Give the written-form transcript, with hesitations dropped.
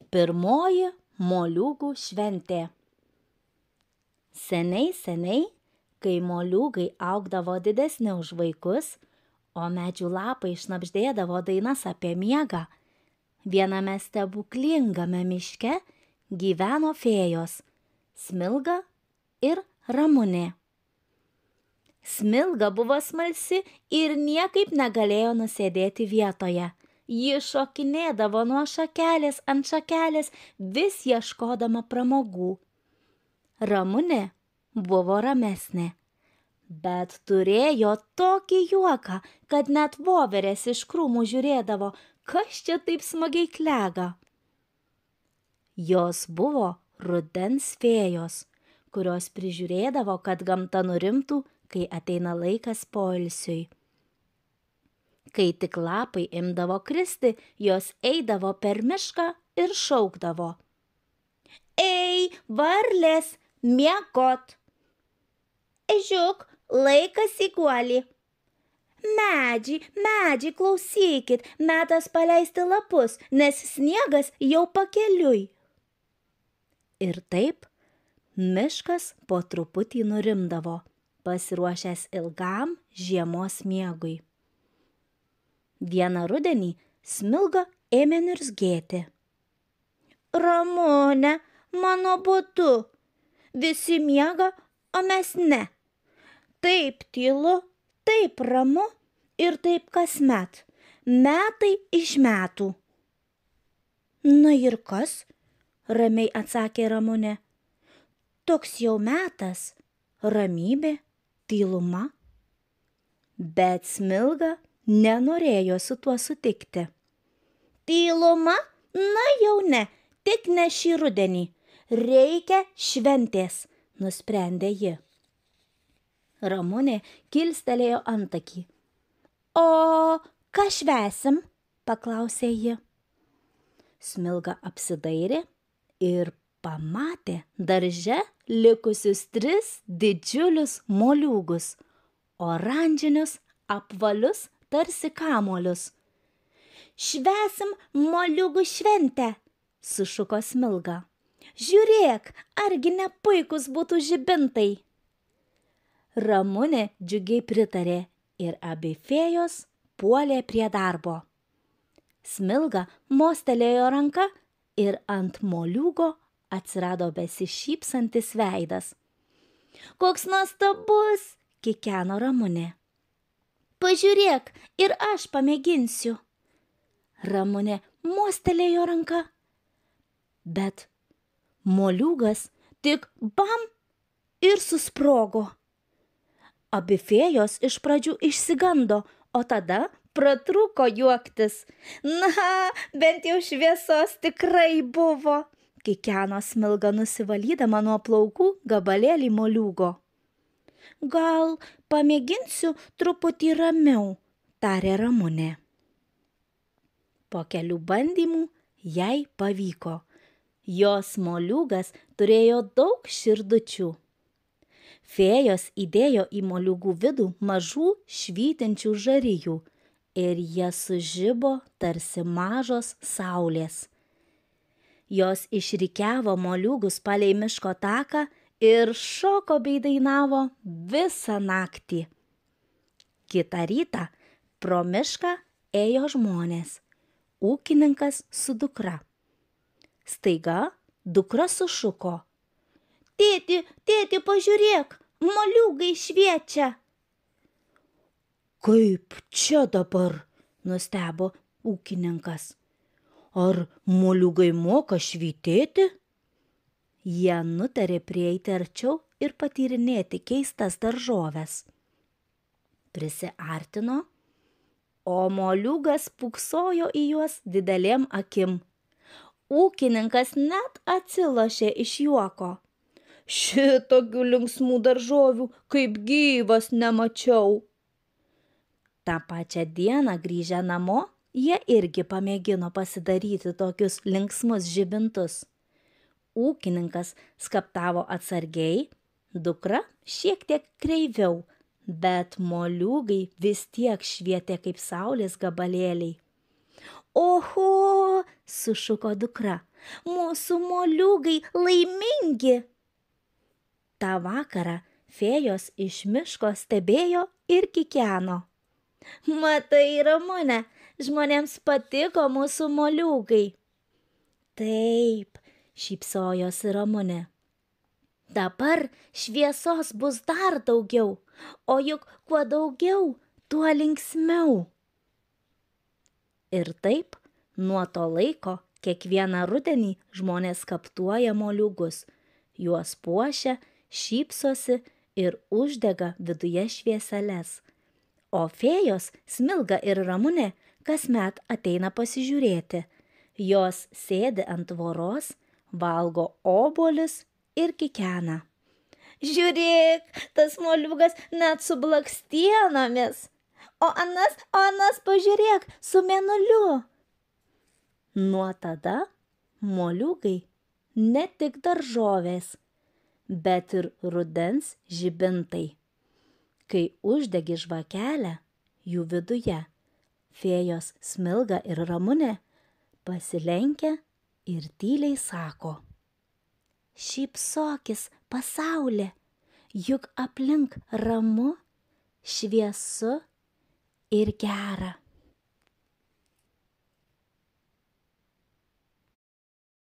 Pirmoji moliūgų šventė. Seniai, kai moliūgai augdavo didesni už vaikus, o medžių lapai šnabždėdavo dainas apie miegą, viename stebuklingame miške gyveno fėjos Smilga ir Ramunė. Smilga buvo smalsi ir niekaip negalėjo nusėdėti vietoje. Ji šokinėdavo nuo šakelės ant šakelės, vis ieškodama pramogų. Ramunė buvo ramesnė, bet turėjo tokį juoką, kad net voverės iš krūmų žiūrėdavo, kas čia taip smagiai klega. Jos buvo rudens fėjos, kurios prižiūrėdavo, kad gamta nurimtų, kai ateina laikas poilsiui. Kai tik lapai imdavo kristi, jos eidavo per mišką ir šaukdavo: Ei, varlės, miegot! Ežiuk, laikas į guolį! Medžiai, klausykit, metas paleisti lapus, nes sniegas jau pakeliui. Ir taip miškas po truputį nurimdavo, pasiruošęs ilgam žiemos miegui. Vieną rudenį Smilga ėmė niurzgėti. Ramunė, mano nuobodu, visi miega, o mes ne. Taip tylu, taip ramu ir taip kasmet, metai iš metų. Na ir kas? Ramiai atsakė Ramunė. Toks jau metas, ramybė, tyluma. Bet Smilga nenorėjo su tuo sutikti. Tyluma? Na jau ne, tik ne šį rudenį. Reikia šventės, nusprendė ji. Ramunė kilstelėjo antakį. O ką švęsim? Paklausė ji. Smilga apsidairė ir pamatė darže likusius 3 didžiulius moliūgus, oranžinius, apvalius, tarsi kamuolius. Švęsim moliūgų šventę, sušuko Smilga. Žiūrėk, argi ne puikus būtų žibintai. Ramunė džiugiai pritarė ir abi fėjos puolė prie darbo. Smilga mostelėjo ranka ir ant moliūgo atsirado besišypsantis veidas. Koks nuostabus, kikeno Ramunė. Pažiūrėk, ir aš pamėginsiu. Ramunė mostelėjo ranka, bet moliūgas tik bam ir susprogo. Abi fėjos iš pradžių išsigando, o tada pratrūko juoktis. Na, bent jau šviesos tikrai buvo, kikeno Smilga nusivalydama nuo plaukų gabalėlį moliūgo. Gal pamėginsiu truputį ramiau, tarė Ramunė. Po kelių bandymų jai pavyko. Jos moliūgas turėjo daug širdučių. Fėjos įdėjo į moliūgų vidų mažų švytinčių žarijų ir jie sužibo tarsi mažos saulės. Jos išrikiavo moliūgus palei miško taką ir šoko bei dainavo visą naktį. Kitą rytą pro mišką ėjo žmonės, ūkininkas su dukra. Staiga dukra sušuko. Tėti, pažiūrėk, moliūgai šviečia. Kaip čia dabar, nustebo ūkininkas. Ar moliūgai moka švytėti? Jie nutarė prieiti arčiau ir patyrinėti keistas daržoves. Prisiartino, o moliūgas puksojo į juos didelėm akim. Ūkininkas net atsilošė iš juoko. Šitokių linksmų daržovių kaip gyvas nemačiau. Ta pačią dieną grįžę namo, jie irgi pamėgino pasidaryti tokius linksmus žibintus. Ūkininkas skaptavo atsargiai, dukra šiek tiek kreiviau, bet moliūgai vis tiek švietė kaip saulės gabalėliai. Oho, sušuko dukra. Mūsų moliūgai laimingi. Ta vakarą fėjos iš miško stebėjo ir kikeno. Matai, Ramune, žmonėms patiko mūsų moliūgai. Taip, šypsojosi Ramunė. Dabar šviesos bus dar daugiau, o juk kuo daugiau, tuo linksmiau. Ir taip, nuo to laiko, kiekvieną rudenį žmonės skaptuoja moliūgus, juos puošia, šypsosi ir uždega viduje švieseles. O fėjos Smilga ir Ramunė kasmet ateina pasižiūrėti. Jos sėdi ant tvoros, valgo obuolius ir kikena. Žiūrėk, tas moliūgas net su blakstienomis. O anas, pažiūrėk, su mėnuliu. Nuo tada moliūgai ne tik daržovės, bet ir rudens žibintai. Kai uždegi žvakelę, jų viduje fėjos Smilga ir Ramunė pasilenkia ir tyliai sako: šypsokis, pasaulė, juk aplink ramu, šviesu ir gera.